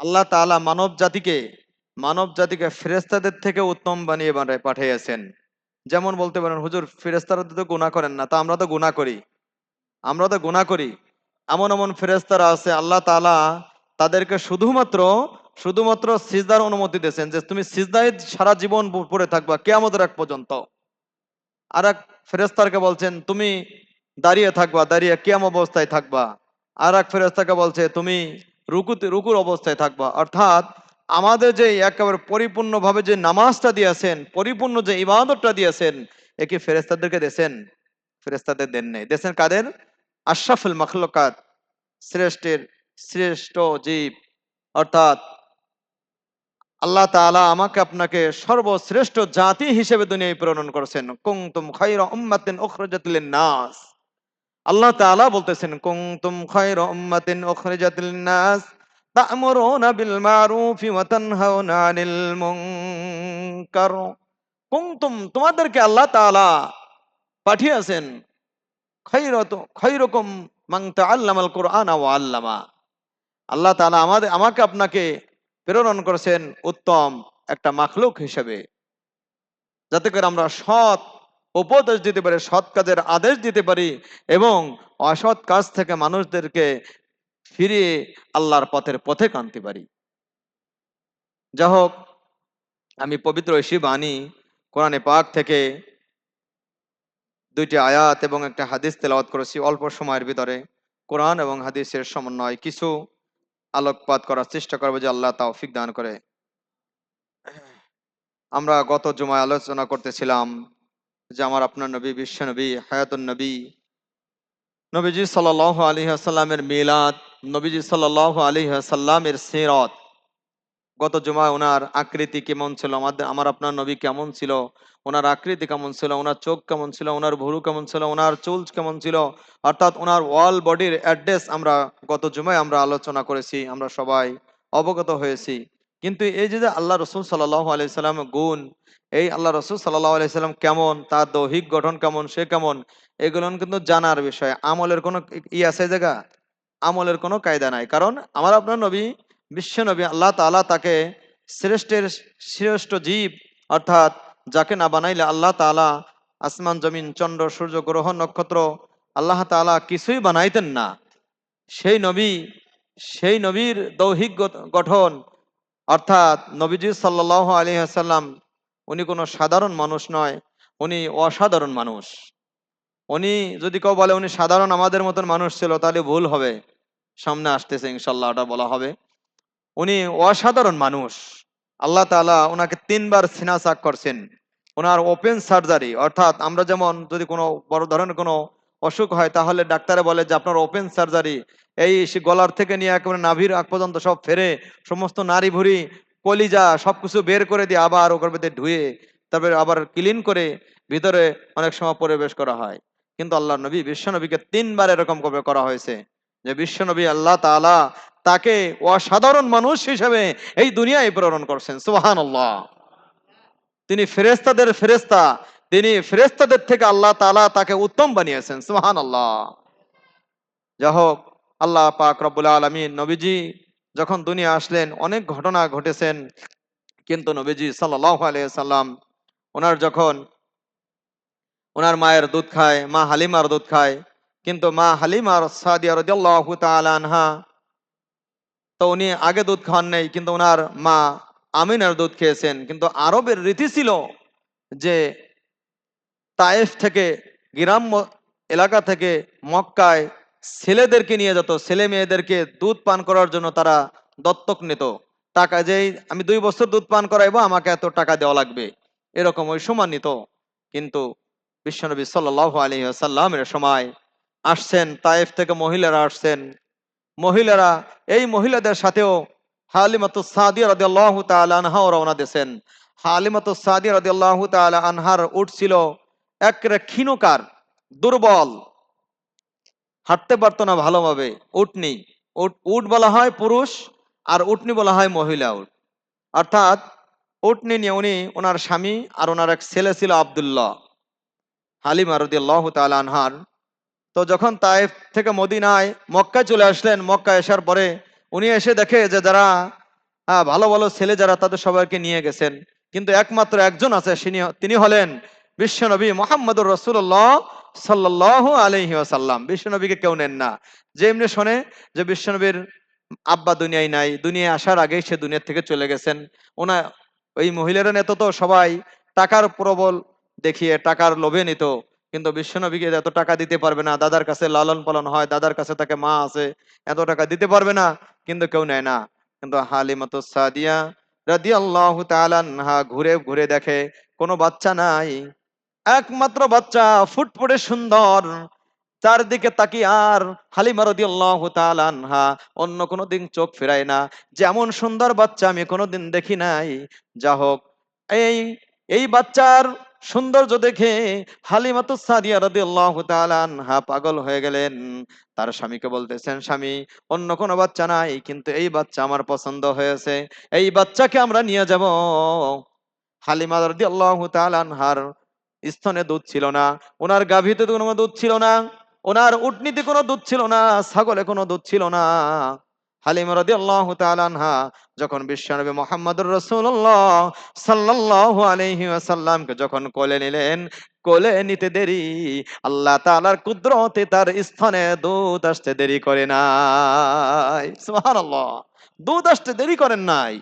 আল্লাহ তাআলা মানব জাতিকে ফেরেশতাদের থেকে উত্তম বানিয়ে পাঠিয়েছেন। যেমন বলতে পারেন, হুজুর ফেরেশতারা তো গুনাহ করেন না, তা আমরা তো গুনাহ করি। এমন এমন ফেরেশতারা আছে, আল্লাহ তাআলা তাদেরকে শুধুমাত্র সিজদার অনুমতি দিয়েছেন, যে তুমি সিজদায় সারা জীবন পড়ে থাকবা কিয়ামতের আগ পর্যন্ত। আর এক ফেরেশতাকে বলছেন তুমি দাঁড়িয়ে থাকবা, দাঁড়িয়ে কিয়াম অবস্থায় থাকবা। আর এক ফেরেশতাকে বলছে তুমি রুকুর অবস্থায় থাকবা। অর্থাৎ আমাদের যে একেবারে পরিপূর্ণভাবে যে নামাজটা দিয়েছেন, পরিপূর্ণ যে ইবাদতটা দিয়েছেন, এ কি ফেরেশতাদেরকে দিয়েছেন? ফেরেশতাদের দেন নাই, দিয়েছেন কাদের? আশরাফুল মাখলুকাত, শ্রেষ্ঠের শ্রেষ্ঠ জীব। অর্থাৎ আল্লাহ তাআলা আমাকে আপনাকে সর্বশ্রেষ্ঠ জাতি হিসেবে দুনিয়ায় প্রেরণ করেছেন। কুনতুম খায়রা উম্মাতিন উখরিজাত লিন-নাস। আল্লাহ তাআলা বলতেছেন কুনতুম খায়রা উম্মাতিন উখরিজাত লিন-নাস তা'মুরুনা বিল মারুফি ওয়া তানহাউনা আনিল মুনকার। কুনতুম, তোমাদেরকে আল্লাহ তাআলা পাঠিয়েছেন খায়রুকুম মান তাআল্লামাল কুরআনা ওয়া আল্লামা। আল্লাহ তাআলা আমাকে আপনাকে প্রেরণ করেছেন উত্তম একটা মাখলুক হিসেবে, যাতে করে আমরা সৎ উপদেশ দিতে পারি, সৎ কাজের আদেশ দিতে পারি এবং অসৎ কাজ থেকে মানুষদেরকে ফিরিয়ে আল্লাহর পথে আনতে পারি। যাই হোক, আমি পবিত্র ঐশী বাণী কোরআনে পাক থেকে দুইটি আয়াত এবং একটা হাদিস তেলাওয়াত করেছি অল্প সময়ের ভিতরে। কোরআন এবং হাদিসের সমন্বয় কিছু আলোকপাত করার চেষ্টা করবো, যে আল্লাহ তৌফিক দান করে। আমরা গত জুমায় আলোচনা করতেছিলাম যে আমার আপনার নবী, বিশ্ব নবী, হায়াতুন নবী, নবীজি সাল্লাল্লাহু আলাইহি ওয়াসাল্লামের মিলাদ, নবীজি সাল্লাল্লাহু আলাইহি ওয়াসাল্লামের সিরাত। গত জুমায় ওনার আকৃতি কেমন ছিল, আমার আপনার নবী কেমন ছিল, ওনার আকৃতি কেমন ছিল, ওনার চোখ কেমন ছিল, ওনার ভুরু কেমন ছিল, ওনার চুল কেমন ছিল, অর্থাৎ ওনার ওয়াল বডির অ্যাড্রেস আমরা গত জুমায় আমরা আলোচনা করেছি, আমরা সবাই অবগত হয়েছি। কিন্তু এই যে আল্লাহ রসুল সাল্লাল্লাহু আলাইহি সাল্লামের গুণ, এই আল্লাহ রসুল সাল্লাল্লাহু আলাইহি সাল্লাম কেমন, তার দৈহিক গঠন কেমন, সে কেমন, এগুলো কিন্তু জানার বিষয়। আমলের কোনো আছে জায়গা? আমলের কোনো কায়দা নাই। কারণ আমার আপনার নবী বিশ্ব নবী, আল্লাহ তাআলা তাকে শ্রেষ্ঠের শ্রেষ্ঠ জীব, অর্থাৎ যাকে না বানাইলে আল্লাহ তাআলা আসমান জমিন চন্দ্র সূর্য গ্রহ নক্ষত্র আল্লাহ তাআলা কিছুই বানাইতেন না। সেই নবীর দৈহিক গঠন, অর্থাৎ নবীজি সাল্লাল্লাহু আলাইহি ওয়াসাল্লাম উনি কোনো সাধারণ মানুষ নয়, উনি অসাধারণ মানুষ। উনি যদি কেউ বলে উনি সাধারণ আমাদের মতন মানুষ ছিল, তাহলে ভুল হবে। সামনে আসতেছে ইনশাল্লাহ ওটা বলা হবে। উনি অসাধারণ মানুষ। আল্লাহ তাআলা ওনাকে 3 বার সিনা চাক করছেন। ওনার ওপেন সার্জারি, অর্থাৎ আমরা যেমন যদি কোনো বড় ধরনের কোনো অসুখ হয়, তাহলে ডাক্তারে বলে যে আপনার ওপেন সার্জারি, এই গলার থেকে নিয়ে একেবারে নাভির আগ পর্যন্ত সব ফেরে, সমস্ত নাড়ি ভুড়ি কলিজা সবকিছু বের করে দিয়ে আবার ওর মধ্যে ধুয়ে তারপরে আবার ক্লিন করে ভিতরে অনেক সময় প্রবেশ করা হয়। কিন্তু আল্লাহ নবী বিশ্ব নবীকে 3 বার এরকম করা হয়েছে, যে বিশ্ব নবী আল্লাহ তাআলা তাকে অসাধারণ মানুষ হিসেবে এই দুনিয়ায় প্রেরণ করছেন। সুবহানাল্লাহ। তিনি ফেরেশতাদের ফেরেশতা, তিনি ফেরেশতাদের থেকে আল্লাহ তাআলা তাকে উত্তম বানিয়েছেন। সুবহানাল্লাহ। যাই হোক, আল্লাহ পাক রব্বুল আলামিন নবীজি যখন দুনিয়া আসলেন অনেক ঘটনা ঘটেছেন, কিন্তু নবীজি সাল্লাল্লাহু আলাইহি সাল্লাম যখন ওনার মায়ের দুধ খায়, মা হালিমার দুধ খায়, কিন্তু মা হালিমার সাদিয়া রাদিয়াল্লাহু তাআলা আনহা, তো উনি আগে দুধ খান নাই, কিন্তু ওনার মা আমিনার দুধ খেয়েছেন। কিন্তু আরবের রীতি ছিল যে তায়েফ থেকে, গ্রাম্য এলাকা থেকে মক্কায় ছেলেদেরকে নিয়ে যেত, ছেলে মেয়েদেরকে দুধ পান করার জন্য তারা দত্তক নিত। টাকা, যেই আমি 2 বছর দুধ পান করাইবো, আমাকে এত টাকা দেওয়া লাগবে, এরকম ওই সময় নিত। কিন্তু বিশ্বনবী সাল্লাল্লাহু আলাইহি ওয়াসাল্লামের সময় আসছেন, তায়েফ থেকে মহিলারা আসছেন, এই মহিলাদের সাথেও হালিমাতুস সাদিয়া রাদিয়াল্লাহু তাআলা আনহাও রওনা দিয়েছেন। হালিমাতুস সাদিয়া রাদিয়াল্লাহু তাআলা আনহার উট ছিল একেবারে ক্ষীণকার, দুর্বল, হাঁটতে পারতো না ভালোভাবে। উটনি, উট বলা হয় পুরুষ, আর উটনি বলা হয় মহিলা উট। অর্থাৎ উটনি নিয়ে উনি, ওনার স্বামী আর ওনার এক ছেলে ছিল আব্দুল্লাহ, হালিমা রাদিয়াল্লাহু তাআলা আনহার। তো যখন তায়েফ থেকে মদিনায় মক্কায় চলে আসলেন, মক্কায় আসার পরে উনি এসে দেখে যে যারা ভালো ভালো ছেলে যারা তাদের সবাইকে নিয়ে গেছেন, কিন্তু একমাত্র একজন আছে, তিনি হলেন বিশ্বনবী মুহাম্মদুর রাসূলুল্লাহ সাল্লাল্লাহু আলাইহি ওয়াসাল্লাম। বিশ্বনবীকে কেউ নেন না। যে এমনি শোনে যে বিশ্বনবীর আব্বা দুনিয়ায় নাই, দুনিয়ায় আসার আগেই সে দুনিয়া থেকে চলে গেছেন। ওনা ওই মহিলারা নেত তো সবাই টাকার প্রবল দেখিয়ে, টাকার লোভে নিত, কিন্তু বিশ্বনবীকে এত টাকা দিতে পারবে না, দাদার কাছে লালন পালন হয়, দাদার কাছে তাকে মা আছে, এত টাকা দিতে পারবে না, কিন্তু কেউ নেয় না। কিন্তু হালিমাতুস সাদিয়া রাদিয়াল্লাহু তাআলা আনহা ঘুরে ঘুরে দেখে কোনো বাচ্চা নাই, একমাত্র বাচ্চা ফুটফুটে সুন্দর, চারদিকে তাকিয়ে আর হালিমা রাদিয়াল্লাহু তাআলা আনহা অন্য কোনো দিন চোখ ফেরায় না, যেমন সুন্দর বাচ্চা আমি কোনোদিন দেখি নাই। যা হোক, এই এই বাচ্চার সৌন্দর্য দেখে হালিমাতুস সাদিয়া রাদিয়াল্লাহু তাআলা আনহা পাগল হয়ে গেলেন। তার স্বামীকে বলতেছেন, স্বামী, অন্য কোনো বাচ্চা নাই, কিন্তু এই বাচ্চা আমার পছন্দ হয়েছে, এই বাচ্চাকে আমরা নিয়ে যাব। হালিমা রাদিয়াল্লাহু তাআলা আনহার স্তনে দুধ ছিল না, ওনার গাভীতে কোনো দুধ ছিল না, ওনার উটনিতে কোনো দুধ ছিল না, ছাগলে কোনো দুধ ছিল না। হালিমা রাদিয়াল্লাহু তাআলা আনহা যখন বিশ্বনবী মুহাম্মদুর রাসূলুল্লাহ সাল্লাল্লাহু আলাইহি ওয়াসাল্লামকে যখন কোলে নিলেন, কোলে নিতে দেরি, আল্লাহ তাআলার কুদরতে তার স্তনে দুধ আসতে দেরি করে নাই। সুবহানাল্লাহ, দুধ আসতে দেরি করেন নাই।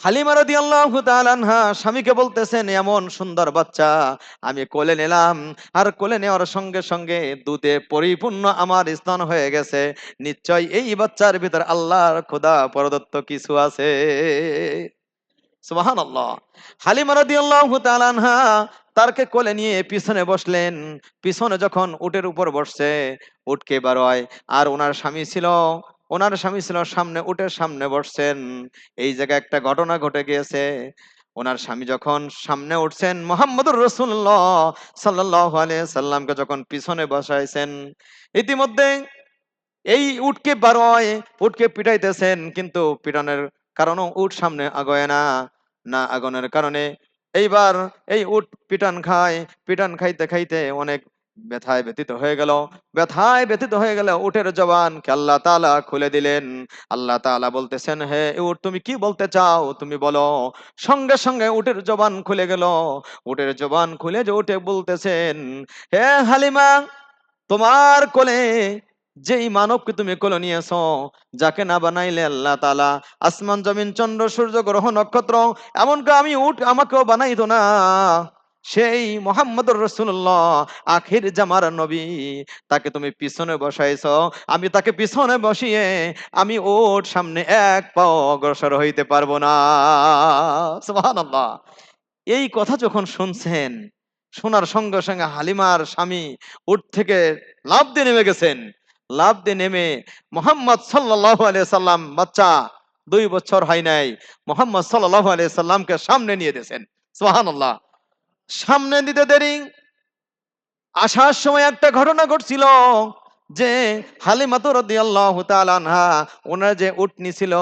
হালিমা রাদিয়াল্লাহু তাআলা আনহা স্বামীকে বলতেছেন, এমন সুন্দর বাচ্চা আমি কোলে নিলাম, আর কোলে নেওয়ার সঙ্গে সঙ্গে দুধে পরিপূর্ণ আমার স্তন হয়ে গেছে, নিশ্চয় এই বাচ্চার ভিতর আল্লাহর খোদা প্রদত্ত কিছু আছে। সুবহানাল্লাহ। হালিমা রাদিয়াল্লাহু তাআলা আনহা তারকে কোলে নিয়ে পিছনে বসলেন। পিছনে যখন উটের উপর বসছে, উটকে বারোয়, আর ওনার স্বামী ছিল সামনে, উটের সামনে বসছেন। এই জায়গায় একটা ঘটনা ঘটে গিয়েছে। ওনার স্বামী যখন সামনে উঠছেন, মুহাম্মদুর রাসূলুল্লাহ সাল্লাল্লাহু আলাইহি সাল্লামকে যখন পিছনে বসাইছেন, ইতিমধ্যে এই উটকে বারোয়, উটকে পিটাইতেছেন, কিন্তু পিটানোর কারণে উট সামনে আগায় না, না আগানোর কারণে এইবার এই উট পিটান খায়, পিটান খাইতে খাইতে অনেক ব্যথায় ব্যথিত হয়ে গেল। ব্যথায় ব্যথিত হয়ে গেলে উটের জবানকে আল্লাহ তাআলা খুলে দিলেন। আল্লাহ তাআলা বলতেছেন, হে উট, তুমি কি বলতে চাও তুমি বলো। সঙ্গে সঙ্গে উটের জবান খুলে গেল। উটের জবান খুলে যে উঠে বলতেছেন, হে হালিমা, তোমার কোলে যেই মানবকে তুমি কোলে নিয়েছো, যাকে না বানাইলে আল্লাহ তাআলা আসমান জমিন চন্দ্র সূর্য গ্রহ নক্ষত্র, এমনকি আমি উট আমাকেও বানাইতো না, সেই মুহাম্মদুর রাসূলুল্লাহ আখির জামার নবী, তাকে তুমি পিছনে বসাইছো, আমি তাকে পিছনে বসিয়ে আমি ওর সামনে এক পাও অগ্রসর হইতে পারবো না। সুবহানাল্লাহ। এই কথা যখন শুনছেন, শোনার সঙ্গে সঙ্গে হালিমার স্বামী উঠ থেকে লাফ দিয়ে নেমে গেছেন। লাফ দিয়ে নেমে মুহাম্মদ সাল্লাল্লাহু আলাইহি সাল্লাম, বাচ্চা 2 বছর হয় নাই, মুহাম্মদ সাল্লাল্লাহু আলাইহি সাল্লামকে সামনে নিয়ে দিয়েছেন। সুবহানাল্লাহ। সামনে দিতে দেরি, আসার সময় একটা ঘটনা ঘটছিল যে হালিমাতু রাদিয়াল্লাহু তাআলা আনহা, ওনার যে উটনি ছিল,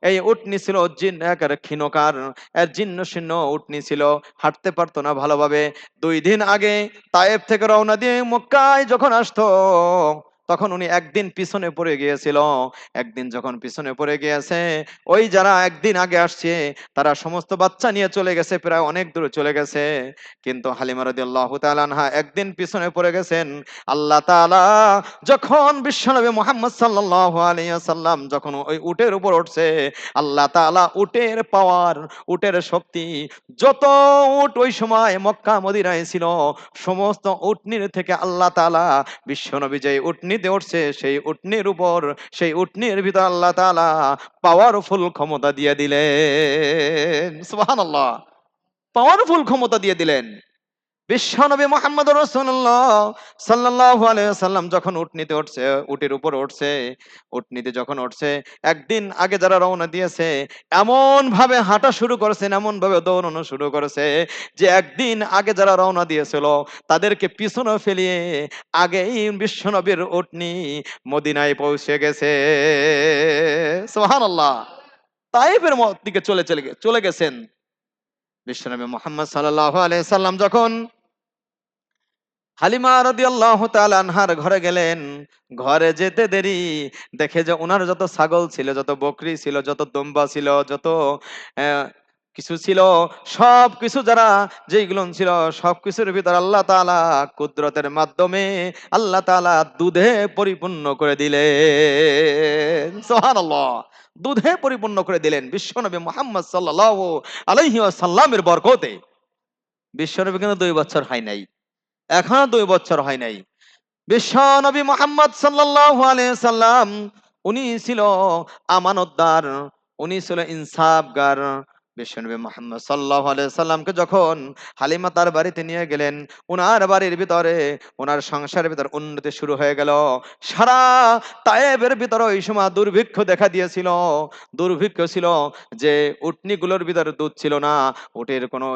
এই উটনি ছিল একের ক্ষীণকার, জীর্ণ শীর্ণ উটনি ছিল, হাঁটতে পারতো না ভালোভাবে। 2 দিন আগে তায়েফ থেকে রওনা দিয়ে মক্কায় যখন আসতো, তখন উনি একদিন পিছনে পড়ে গিয়েছিল। একদিন যখন পিছনে পড়ে গিয়েছে, ওই যারা একদিন আগে আসছে তারা সমস্ত বাচ্চা নিয়ে চলে গেছে, প্রায় অনেক দূরে চলে গেছে, কিন্তু হালিমা রাদিয়াল্লাহু তাআলা আনহা একদিন পিছনে পড়ে গেছেন। আল্লাহ তাআলা যখন বিশ্বনবী মুহাম্মদ সাল্লাল্লাহু আলাইহি ওয়াসাল্লাম যখন ওই উটের উপর উঠছে, আল্লাহ তাআলা উটের পাওয়ার, উটের শক্তি, যত উট ওই সময় মক্কা মদিনায় ছিল, সমস্ত উটনির থেকে আল্লাহ তাআলা বিশ্বনবী যে উটনিতে উঠছে, সেই উটনির উপর, সেই উটনির ভিতর আল্লাহ তাআলা পাওয়ারফুল ক্ষমতা দিয়ে দিলেন। সুবহানাল্লাহ। পাওয়ারফুল ক্ষমতা দিয়ে দিলেন। বিশ্বনবী মুহাম্মদুর রাসূলুল্লাহ সাল্লাল্লাহু আলাইহি ওয়াসাল্লাম যখন উটনিতে উঠছে, উটের উপর উঠছে, উটনিতে যখন উঠছে, একদিন আগে যারা রওনা দিয়েছে এমন ভাবে হাঁটা শুরু করেছেন, এমন ভাবে দৌড়ানো শুরু করেছে যে একদিন আগে যারা রওনা দিয়েছিল তাদেরকে পিছনে ফেলিয়ে আগেই বিশ্বনবীর উটনি মদিনায় পৌঁছে গেছে। সুবহানাল্লাহ। তায়েফের দিকে চলে গেছেন। বিশ্বনবী মুহাম্মদ সাল্লাল্লাহু আলাইহি সাল্লাম যখন হালিমা রাদিয়াল্লাহু তাআলা আনহার ঘরে গেলেন। ঘরে যেতে দেরি, দেখে যে উনার যত ছাগল ছিল, যত বকরি ছিল, যত দুম্বা ছিল, যত কিছু ছিল, সবকিছু যারা যেইগুলো ছিল, সবকিছুর ভিতর আল্লাহ তাআলা কুদরতের মাধ্যমে আল্লাহ তাআলা দুধে পরিপূর্ণ করে দিলেন। সুবহানাল্লাহ। দুধে পরিপূর্ণ করে দিলেন বিশ্বনবী মুহাম্মদ সাল্লাল্লাহু আলাইহি ওয়াসাল্লামের বরকতে। বিশ্বনবী কিন্তু 2 বছর হয় নাই, এখনো 2 বছর হয় নাই। বিশ্ব নবী মোহাম্মদ সাল্লাল্লাহু আলাইহি সাল্লাম, উনি ছিল আমানতদার, উনি ছিল ইনসাফগার। বিশ্বনবী মোহাম্মদ সাল্লাল্লাহু আলাইহি সাল্লামকে যখন হালিমা তার বাড়িতে নিয়ে গেলেন, উনার বাড়ির ভিতরে, উনার সংসারের ভিতর উন্নতি শুরু হয়ে গেল। সারা তায়েবের ভিতরে ওই সময় দুর্ভিক্ষ দেখা দিয়েছিল। দুর্ভিক্ষ ছিল যে উটনিগুলোর ভিতরে দুধ ছিল না, উটের কোনো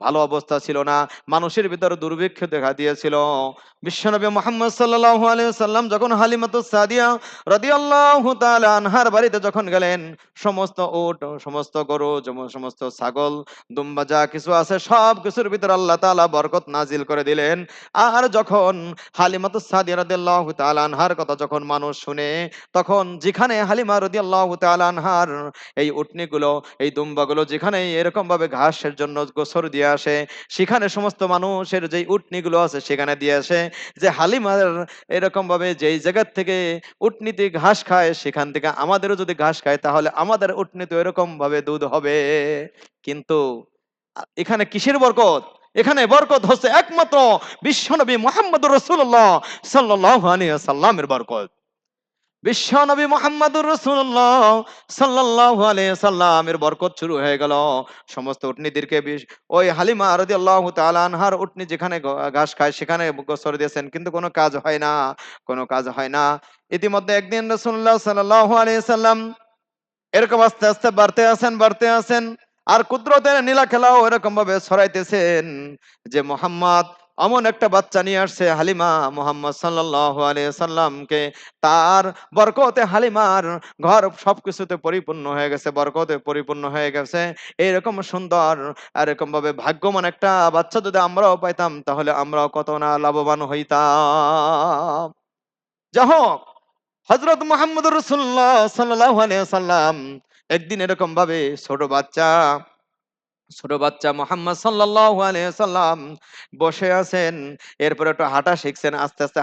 ভালো অবস্থা ছিল না, মানুষের ভিতরে দুর্ভিক্ষ দেখা দিয়েছিল। বিশ্বনবী মুহাম্মদ সাল্লাল্লাহু আলাইহি ওয়াসাল্লাম যখন হালিমাতুস সাদিয়া রাদিয়াল্লাহু তাআলা আনহার বাড়িতে যখন গেলেন, সমস্ত উট, সমস্ত গরু, সমস্ত ছাগল, দুম্বা যা কিছু আছে সব কিছুর ভিতরে আল্লাহ তাআলা বরকত নাজিল করে দিলেন। আর যখন হালিমাতুস সাদিয়া রাদিয়াল্লাহু তাআলা আনহার কথা যখন মানুষ শুনে, তখন যেখানে হালিমা রাদিয়াল্লাহু তাআলা আনহার এই উটনিগুলো, এই দুম্বাগুলো যেখানে এরকম ভাবে ঘাসের জন্য গোসর দিয়ে আসে, সেখানে সমস্ত মানুষের যেই উটনিগুলো আছে সেখানে দিয়ে আসে যে হালিমার এরকম ভাবে যেই জায়গার থেকে উটনিতে ঘাস খায়, সেখান থেকে আমাদেরও যদি ঘাস খায় তাহলে আমাদের উটনিতে এরকম ভাবে দুধ হবে। কিন্তু এখানে কিসের বরকত? এখানে বরকত হচ্ছে একমাত্র বিশ্বনবী মুহাম্মদুর রাসূলুল্লাহ সাল্লাল্লাহু আলাইহি ওয়াসাল্লামের বরকত। বিশ্বনবী মুহাম্মদুর রাসূলুল্লাহ সাল্লাল্লাহু আলাইহি সাল্লামের বরকত শুরু হয়ে গেল। সমস্ত উটনীদেরকে ওই হালিমা রাদিয়াল্লাহু তাআলা আনহার উটনী যেখানে ঘাস খায় সেখানে গোসর দিয়েছেন, কিন্তু কোনো কাজ হয় না, কোনো কাজ হয় না। ইতিমধ্যে একদিন রাসূলুল্লাহ সাল্লাল্লাহু আলাইহি সাল্লাম এরকম আস্তে আস্তে বাড়তে আছেন, আর কুদরতের নীলা খেলাও এরকম ভাবে ছড়াইতেছেন যে মোহাম্মদ এমন একটা বাচ্চা নিয়ে আসছে। হালিমা মুহাম্মদ সাল্লাল্লাহু আলাইহি সাল্লামকে, তার বরকতে হালিমার ঘর সবকিছুতে পরিপূর্ণ হয়ে গেছে, বরকতে পরিপূর্ণ হয়ে গেছে। এরকম সুন্দর আর এরকম ভাবে ভাগ্যবান একটা বাচ্চা যদি আমরাও পাইতাম তাহলে আমরাও কত না লাভবান হইতাম। যাই হোক, হযরত মুহাম্মদুর রাসূলুল্লাহ সাল্লাল্লাহু আলাইহি ওয়াসাল্লাম একদিন এরকম ভাবে ছোট বাচ্চা মুহাম্মদ সাল্লাল্লাহু আলাইহি ওয়াসাল্লাম বসে আছেন। এরপরে একটু হাঁটা শিখছেন, আস্তে আস্তে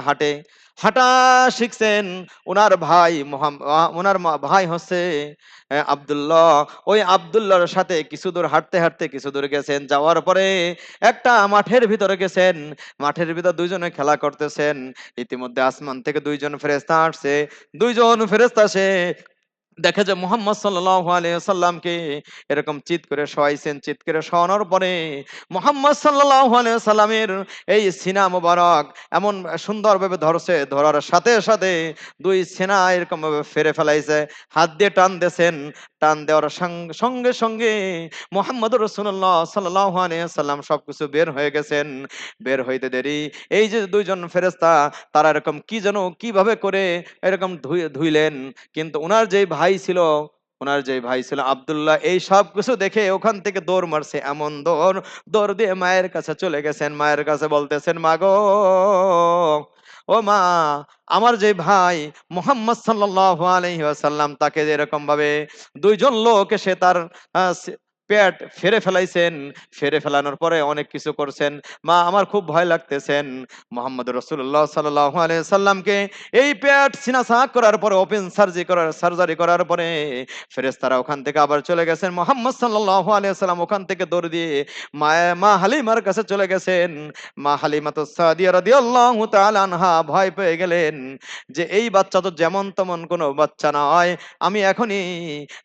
হাঁটা শিখছেন। উনার ভাই ভাই হচ্ছে আব্দুল্লাহ। ওই আব্দুল্লাহর সাথে কিছু দূর হাঁটতে কিছু দূর গেছেন, যাওয়ার পরে একটা মাঠের ভিতরে গেছেন। মাঠের ভিতর দুইজনে খেলা করতেছেন। ইতিমধ্যে আসমান থেকে দুইজন ফেরেশতা আসছে। দুইজন ফেরেশতা আসে, দেখে যে মুহাম্মদ সাল্লাল্লাহু আলাইহি ওয়াসাল্লামকে এরকম চিৎ করে শোয়াইছেন। চিৎ করে শোয়ানোর পরে মুহাম্মদ সাল্লাল্লাহু আলাইহি ওয়াসাল্লামের এই সিনা মোবারক এমন সুন্দরভাবে ধরছে, ধরার সাথে সাথে দুই সিনা এরকম ভাবে ফেরে ফেলাইছে। হাত দিয়ে টান দিয়েছেন, টান দেওয়ার সঙ্গে সঙ্গে মুহাম্মদুর রাসূলুল্লাহ সাল্লাল্লাহু আলাইহি ওয়াসাল্লাম সবকিছু বের হয়ে গেছেন। বের হইতে দেরি, এই যে দুইজন ফেরেশতা তারা এরকম কি যেন কিভাবে করে এরকম ধুইলেন, কিন্তু উনার যে ভাই ছিল আব্দুল্লাহ, এই সব কিছু দেখে ওখান থেকে দৌড় মারছে। এমন দৌড় দিয়ে মায়ের কাছে চলে গেছেন। মায়ের কাছে বলতেছেন, মা গো, ও মা, আমার যে ভাই মুহাম্মদ সাল্লাল্লাহু আলাইহি ওয়াসাল্লাম, তাকে এরকম ভাবে দুইজন লোক এসে তার পেট ফেরে ফেলাইছেন। ফেরে ফেলানোর পরে অনেক কিছু করছেন। মা, আমার খুব ভয় লাগতেছেন। মুহাম্মদ রাসূলুল্লাহ সাল্লাল্লাহু আলাইহি সাল্লামকে এই পেট সিনা করার পরে, ওপেন সার্জারি করার পরে ফেরেশতারা ওখান থেকে আবার চলে গেছেন। মুহাম্মদ সাল্লাল্লাহু আলাইহি সাল্লাম ওখান থেকে দৌড় দিয়ে মা হালিমার কাছে চলে গেছেন। মা হালিমাতুস সাদিয়া রাদিয়াল্লাহু তাআলা আনহা ভয় পেয়ে গেলেন যে এই বাচ্চা তো যেমন তেমন কোনো বাচ্চা নয়, আমি এখনই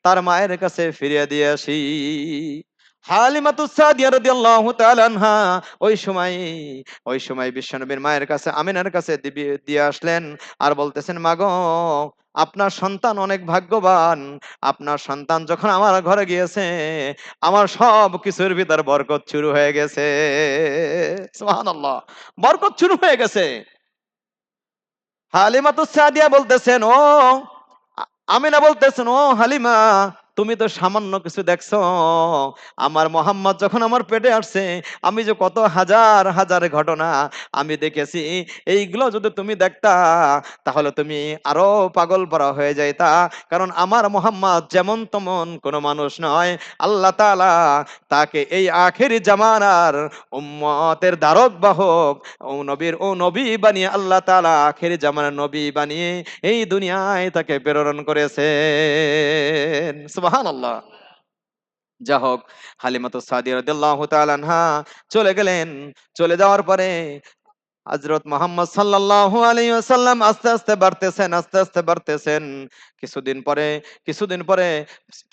তার মায়ের কাছে ফিরিয়ে দিয়ে আসি। হালিমাতুস সাদিয়া রাদিয়াল্লাহু তাআলা আনহা ওই সময় ওই সময় বিশ্বনবীর মায়ের কাছে, আমিনার কাছে দিয়ে আসলেন আর বলতেছেন, মা গো, আপনার সন্তান অনেক ভাগ্যবান। আপনার সন্তান যখন আমার ঘরে গিয়েছে, আমার সব কিছুর ভিতর বরকত শুরু হয়ে গেছে। সুবহানাল্লাহ, বরকত শুরু হয়ে গেছে। হালিমাতুস সাদিয়া বলতেছেন, ও আমিনা বলতেছেন, ও হালিমা, তুমি তো সামান্য কিছু দেখছো, আমার মোহাম্মদ যখন আমার পেটে আসছে আমি যে কত হাজার হাজার ঘটনা আমি দেখেছি, এইগুলো যদি তুমি দেখতা তাহলে তুমি আরো পাগল পারা হয়ে যাইতা। কারণ আমার মোহাম্মদ যেমন তেমন কোনো মানুষ নয়, আল্লাহ তাআলা তাকে এই আখেরি জামানার উম্মতের ধারক বাহক ও নবী বানিয়ে আল্লাহ তাআলা আখেরি জামানার নবী বানিয়ে এই দুনিয়ায় তাকে প্রেরণ করেছেন। সুবহানাল্লাহ। যা হোক, হালিমাতুস সাদিয়া রাদিয়াল্লাহু তাআলা আনহা চলে গেলেন। চলে যাওয়ার পরে হযরত মুহাম্মদ সাল্লাল্লাহু আলাইহি ওয়াসাল্লাম আস্তে আস্তে বাড়তেছেন, আস্তে আস্তে বাড়তেছেন। কিছুদিন পরে কিছুদিন পরে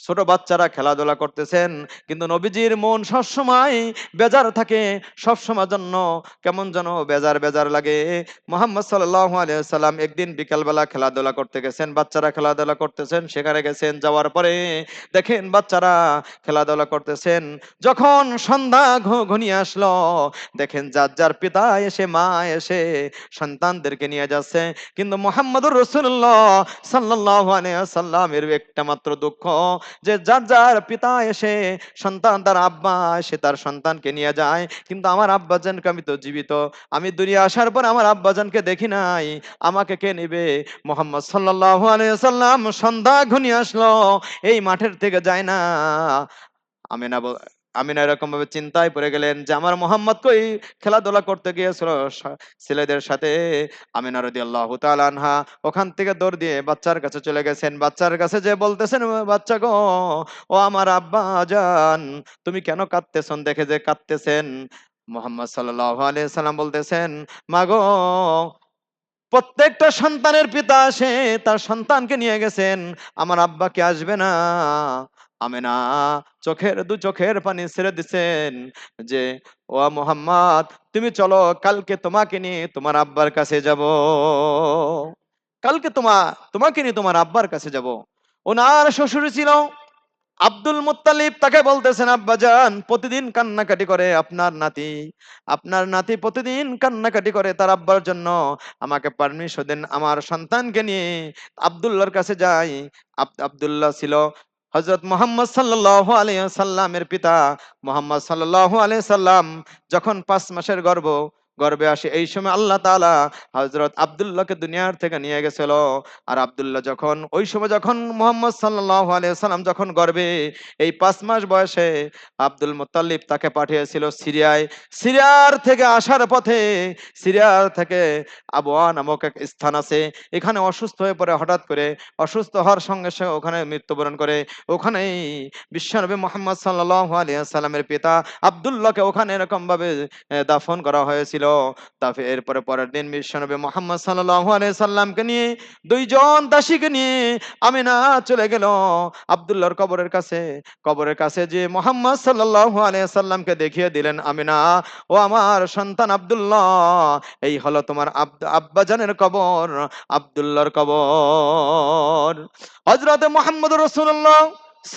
ছোট বাচ্চারা খেলাধুলা করতেছেন, কিন্তু নবীজির মন সবসময় বেজার থাকে, সবসময় জন্য কেমন যেন বেজার বেজার লাগে। মুহাম্মদ সাল্লাল্লাহু আলাইহি ওয়াসাল্লাম একদিন বিকালবেলা খেলাধুলা করতে গেছেন, বাচ্চারা খেলাধুলা করতেছেন, সেখানে গেছেন। যাওয়ার পরে দেখেন বাচ্চারা খেলাধুলা করতেছেন। যখন সন্ধ্যা ঘনিয়ে আসলো, দেখেন যার যার পিতা এসে মা এসে সন্তানদেরকে নিয়ে যাচ্ছে, কিন্তু মুহাম্মদুর রাসূলুল্লাহ সাল্লাল্লাহু আলাইহি ওয়াসাল্লামের একটা মাত্র দুঃখ যে যার যার পিতা এসে সন্তান তার আব্বা এসে তার সন্তানকে নিয়ে যায়, কিন্তু আমার আব্বাজানকে আমি তো জীবিত, আমি দুনিয়া আসার পর আমার আব্বাজানকে দেখি নাই, আমাকে কে নেবে? মুহাম্মদ সাল্লাল্লাহু আলাইহি ওয়াসাল্লাম সন্ধ্যা ঘনিয়ে আসলো, এই মাঠের থেকে যায় না। আমিনা আমিনা এরকম ভাবে চিন্তায় পড়ে গেলেন যে আমার মোহাম্মদ কই খেলাধুলা করতে গিয়েছিল ছেলেদের সাথে। আমিনা রাদিয়াল্লাহু তাআলা আনহা ওখান থেকে দৌড় দিয়ে বাচ্চার কাছে চলে গেছেন। বাচ্চার কাছে যে বলতেছেন, "ও বাচ্চা গো, ও আমার আব্বা জান, তুমি কেন কাঁদতেছেন?" দেখে যে কাঁদতেছেন, মুহাম্মদ সাল্লাল্লাহু আলাইহি সাল্লাম বলতেছেন, মা গো, প্রত্যেকটা সন্তানের পিতা সে তার সন্তানকে নিয়ে গেছেন, আমার আব্বা কি আসবে না? আমেনা দু চোখের পানি ছেড়ে দিছেন যে, ও মোহাম্মদ, তুমি চলো, কালকে তোমাকে নিয়ে তোমার আব্বার কাছে যাব, কালকে তোমাকে নিয়ে তোমার আব্বার কাছে যাব। ওনার শ্বশুর ছিল আব্দুল মুত্তালিব, তাকে বলতেছেন, আব্বাজান প্রতিদিন কান্নাকাটি করে আপনার নাতি প্রতিদিন কান্নাকাটি করে তার আব্বার জন্য, আমাকে পারমিশন দেন আমার সন্তানকে নিয়ে আব্দুল্লাহর কাছে যাই। আব্দুল্লাহ ছিল হযরত মুহাম্মদ সাল্লাল্লাহু আলাইহি ওয়াসাল্লামের পিতা। মুহাম্মদ সাল্লাল্লাহু আলাইহি সাল্লাম যখন 5 মাসের গর্ভে আসে, এই সময় আল্লাহ তাআলা হযরত আব্দুল্লাহকে দুনিয়ার থেকে নিয়ে গেছিল। আর আব্দুল্লাহ যখন ওই সময় যখন মুহাম্মদ সাল্লাল্লাহু আলাইহি ওয়াসাল্লাম যখন গর্ভে, এই 5 মাস বয়সে আব্দুল মুত্তালিব তাকে পাঠিয়েছিল সিরিয়ায়। সিরিয়ার থেকে আসার পথে, সিরিয়ার থেকে আবওয়া নামক এক স্থান আছে, এখানে অসুস্থ হয়ে পড়ে, হঠাৎ করে অসুস্থ হওয়ার সঙ্গে সঙ্গে ওখানে মৃত্যুবরণ করে। ওখানেই বিশ্বনবী মুহাম্মদ সাল্লাল্লাহু আলাইহি ওয়াসাল্লামের পিতা আব্দুল্লাহকে ওখানে এরকম ভাবে দাফন করা হয়েছিল। এরপরে পরের দিন বিশ্বনবী মুহাম্মদ সাল্লাল্লাহু আলাইহি সাল্লামকে নিয়ে, দুইজন দাসীকে নিয়ে আমিনা চলে গেল আব্দুল্লাহর কবরের কাছে যে মুহাম্মদ সাল্লাল্লাহু আলাইহি সাল্লামকে দেখিয়ে দিলেন, আমিনা, ও আমার সন্তান আব্দুল্লাহ, এই হলো তোমার আব্বাজানের কবর, আব্দুল্লাহর কবর। হযরত মুহাম্মদুর রাসূলুল্লাহ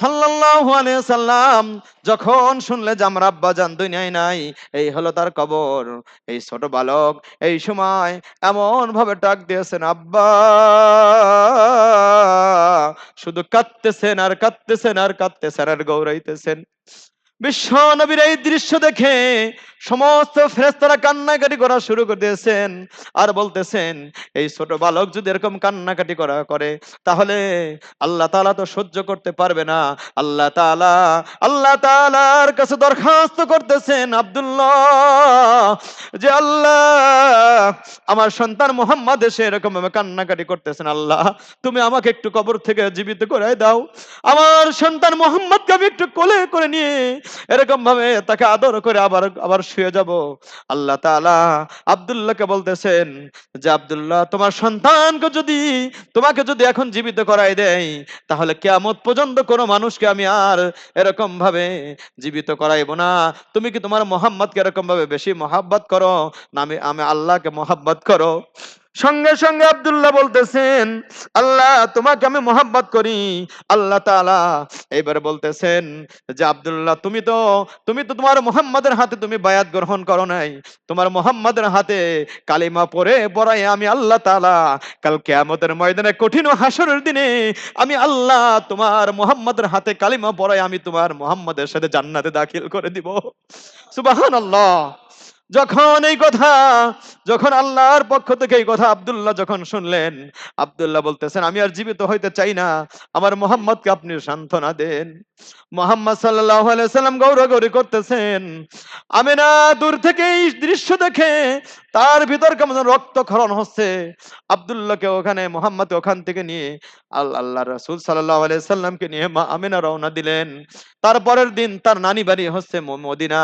সাল্লাল্লাহু আলাইহি সাল্লাম যখন শুনলে যে আমার আব্বাজান দুনিয়ায় নাই, এই হলো তার কবর, এই ছোট বালক এই সময় এমন ভাবে ডাক দিয়েছেন, আব্বা, শুধু কাঁদতেছেন আর কাঁদতেছেন আর কাঁদতেছেন আর গৌরাইতেছেন। বিশ্ব নবীর এই দৃশ্য দেখে সমস্ত ফেরেশতারা কান্নাকাটি করা শুরু করে দিয়েছেন আর বলতেছেন, এই ছোট বালক যদি এরকম কান্নাকাটি করে তাহলে আল্লাহ তাআলা তো সহ্য করতে পারবে না। আল্লাহ তাআলার কাছে দরখাস্ত করতেছেন আব্দুল্লাহ, যে আল্লাহ, আমার সন্তান মুহাম্মদ এসে এরকম ভাবে কান্নাকাটি করতেছেন, আল্লাহ তুমি আমাকে একটু কবর থেকে জীবিত করাই দাও, আমার সন্তান মুহাম্মদকে আমি একটু কোলে করে নিয়ে এরকম ভাবে তাকে আদর করে আবার আবার শুয়ে যাব। আল্লাহ তাআলা আব্দুল্লাহকে বলতেছেন যে, আব্দুল্লাহ, তোমার সন্তানকে তোমাকে যদি এখন জীবিত করাই দেয়, তাহলে কিয়ামত পর্যন্ত কোনো মানুষকে আমি আর এরকম ভাবে জীবিত করাইব না। তুমি কি তোমার মুহাম্মদকে এরকম ভাবে বেশি মহব্বত করো না আমি আল্লাহকে মহব্বত করো? সঙ্গে সঙ্গে আব্দুল্লাহ বলতেছেন, আল্লাহ তোমাকে আমি মোহাব্বত করি। আল্লাহ তাআলা এবারে বলতেছেন যে আব্দুল্লাহ তুমি তো তোমার মুহাম্মাদের হাতে তুমি বায়াত গ্রহণ করো নাই। তোমার মুহাম্মাদের হাতে কালিমা পড়াই আমি আল্লাহ তাআলা কাল কিয়ামতের ময়দানে কঠিন হাসরের দিনে আমি আল্লাহ তোমার মুহাম্মাদের হাতে কালিমা পড়াই আমি তোমার মুহাম্মাদের সাথে জান্নাতে দাখিল করে দিব। সুবহানাল্লাহ। যখন এই কথা, যখন আল্লাহর পক্ষ থেকে এই কথা আব্দুল্লাহ যখন শুনলেন, আব্দুল্লাহ বলতেছেন আমি আর জীবিত হইতে চাই না, আমার মোহাম্মদকে আপনি সান্ত্বনা দেন। মোহাম্মদ সাল্লাল্লাহু আলাইহি সাল্লাম গৌরাগৌরি করতেছেন। আমিনা দূর থেকে এই দৃশ্য দেখে তার ভিতর কেমন রক্তক্ষরণ হচ্ছে। আব্দুল্লাহকে ওখানে, মোহাম্মদ ওখান থেকে নিয়ে আল্লাহ রাসূল সাল্লাল্লাহু আলাইহি সাল্লামকে নিয়ে মা আমিনা রওনা দিলেন। তারপরের দিন তার নানি বাড়ি হচ্ছে মদিনা।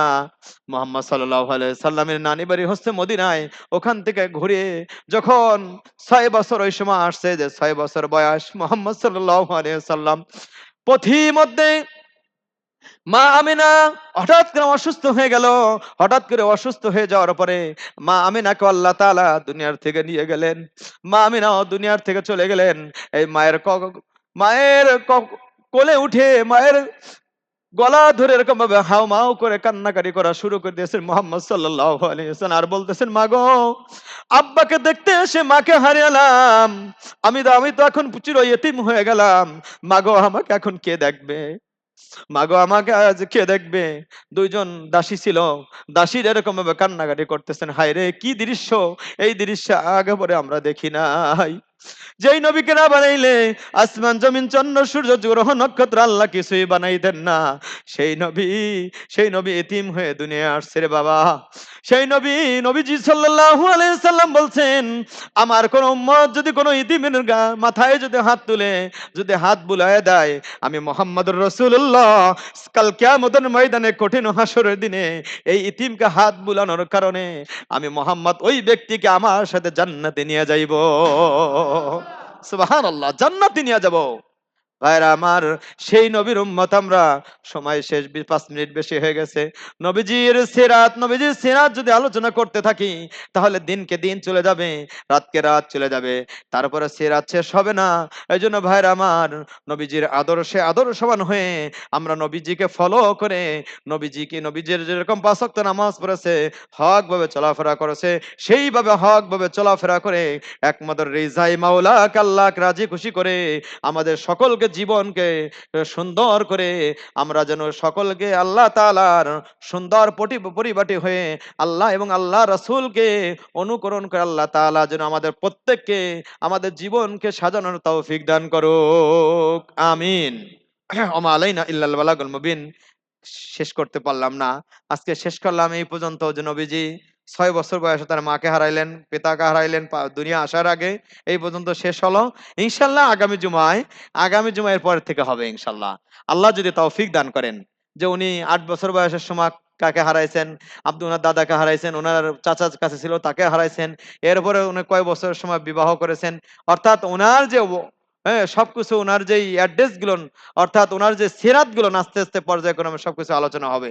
মোহাম্মদ সাল্লাল্লাহু আলাইহি সাল্লামের নানি বাড়ি হচ্ছে মদিনায়। ওখান থেকে ঘুরে যখন 6 বছর ওই সময় আসছে, যে 6 বছর বয়স মোহাম্মদ সাল্লাল্লাহু আলাইহি সাল্লাম পথিমধ্যে মা আমিনা হঠাৎ করে অসুস্থ হয়ে গেল। হঠাৎ করে অসুস্থ হয়ে যাওয়ার পরে মা আমিনাকে আল্লাহ তাআলা দুনিয়ার থেকে নিয়ে গেলেন। মা আমিনাও দুনিয়ার থেকে চলে গেলেন। এই কোলে উঠে মায়ের গলা ধরে এরকম ভাবে হাউমাউ করে কান্নাকাটি করা শুরু করে দিয়েছেন মোহাম্মদ সাল্লাল্লাহু আলাইহি ওয়াসাল্লাম। আর বলতেছেন, মাগো, আব্বাকে দেখতে এসে মাকে হারিয়েলাম। আমি তো এখন চির ইতিম হয়ে গেলাম। মাগো, আমাকে এখন কে দেখবে? মাগো, আমাকে আজ কে দেখবে? দুইজন দাসী ছিল। দাসীর এরকম ভাবে কান্নাকাটি করতেছেন। হায় রে, কি দৃশ্য! এই দৃশ্য আগে পরে আমরা দেখি নাই। যেই নবীকে না বানাইলে আসমান জমিন চন্দ্র সূর্য গ্রহ নক্ষত্র আল্লাহ কিছুই বানাইতেন না। সেই নবী সেই নবী এতিম হয়ে দুনিয়া আসছে রে বাবা। সেই নবীজি সাল্লাল্লাহু আলাইহি সাল্লাম বলছেন, আমার কোন উম্মত যদি কোনো ইতিমের মাথায় যদি হাত তুলে, যদি হাত বুলায় দেয়, আমি মুহাম্মদুর রাসূলুল্লাহ কাল কিয়ামতের ময়দানে কঠিন হাসরের দিনে এই ইতিমকে হাত বুলানোর কারণে আমি মুহাম্মদ ওই ব্যক্তিকে আমার সাথে জান্নাতে নিয়ে যাইব। সুবহানাল্লাহ, জান্নাতে নিয়ে যাব। ভাইরা আমার, সেই নবীর উম্মত আমরা। সময় শেষ, 5 মিনিট বেশি হয়ে গেছে। নবীজির সিরাত যদি আলোচনা করতে থাকি তাহলে দিনকে দিন চলে যাবে, রাতকে রাত চলে যাবে, তারপরে সিরাত শেষ হবে না। এই জন্য ভাইরা আমার, নবীজির আদর্শে আদর্শবান হয়ে আমরা নবীজিকে ফলো করে, নবীজির যেরকম 5 ওয়াক্ত নামাজ পড়েছে, হক ভাবে চলাফেরা করেছে, সেইভাবে হক ভাবে চলাফেরা করে একমাত্র রিজাই মাওলা আল্লাহ রাজি খুশি করে আমাদের সকলকে জীবনকে সুন্দর করে আমরা যেন সকলকে আল্লাহ তাআলার সুন্দর পরিপাটি হয়ে আল্লাহ এবং আল্লাহ রাসূলকে অনুকরণ করে আল্লাহ তাআলা যেন আমাদের প্রত্যেককে আমাদের জীবনকে সাজানোর তৌফিক দান করুক। আমিন। ওমা আলাইনা ইল্লাল বালাগুল মুবিন। শেষ করতে পারলাম না। আজকে শেষ করলাম এই পর্যন্ত যে নবীজি 6 বছর বয়সে তার মাকে হারাইলেন, পিতাকে হারাইলেন দুনিয়া আসার আগে। এই পর্যন্ত শেষ হলো। ইনশাআল্লাহ আগামী জুমায়ের পরের থেকে হবে ইনশাআল্লাহ। আল্লাহ যদি তৌফিক দান করেন, যে উনি 8 বছর বয়সের সময় কাকে হারাইছেন, ওনার দাদাকে হারাইছেন, ওনার চাচার কাছে ছিল তাকে হারাইছেন। এরপরে উনি কয় বছরের সময় বিবাহ করেছেন। অর্থাৎ ওনার যে হ্যাঁ, সবকিছু ওনার যেই অ্যাড্রেস গুলো, অর্থাৎ ওনার যে সিরাত গুলো আস্তে আস্তে পর্যায়ক্রমে সবকিছু আলোচনা হবে।